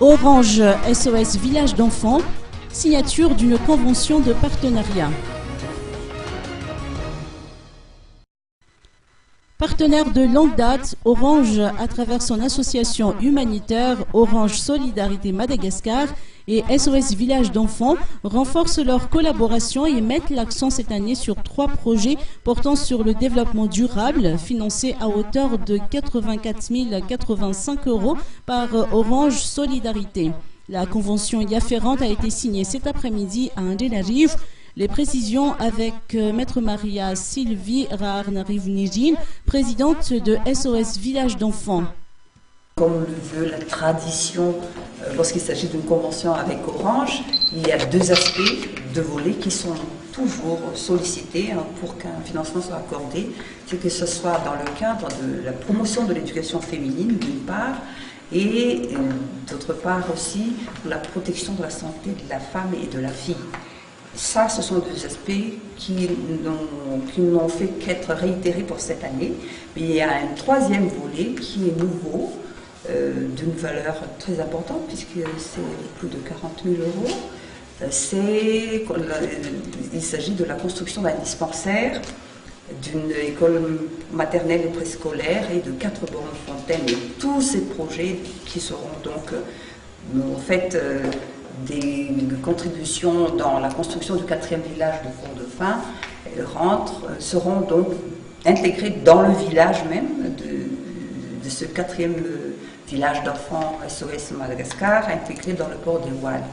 Orange SOS Village d'enfants, signature d'une convention de partenariat. Partenaire de longue date, Orange, à travers son association humanitaire Orange Solidarité Madagascar et SOS Village d'enfants, renforcent leur collaboration et mettent l'accent cette année sur 3 projets portant sur le développement durable, financés à hauteur de 84 085 € par Orange Solidarité. La convention y afférente a été signée cet après-midi à Antananarivo. Les précisions avec Maître Maria Sylvie Raarnarivnijin, présidente de SOS Village d'enfants. Comme le veut la tradition, lorsqu'il s'agit d'une convention avec Orange, il y a 2 aspects, 2 volets qui sont toujours sollicités pour qu'un financement soit accordé. C'est que ce soit dans le cadre de la promotion de l'éducation féminine, d'une part, et d'autre part aussi pour la protection de la santé de la femme et de la fille. Ça, ce sont 2 aspects qui n'ont fait qu'être réitérés pour cette année. Mais il y a un 3e volet qui est nouveau, d'une valeur très importante, puisque c'est plus de 40 000 €. Il s'agit de la construction d'un dispensaire, d'une école maternelle et préscolaire et de 4 bornes fontaines. Et tous ces projets qui seront donc en fait des contributions dans la construction du 4e village de Fort-Dauphin seront donc intégrés dans le village même de ce 4e village d'enfants SOS Madagascar, intégré dans le port des Walles.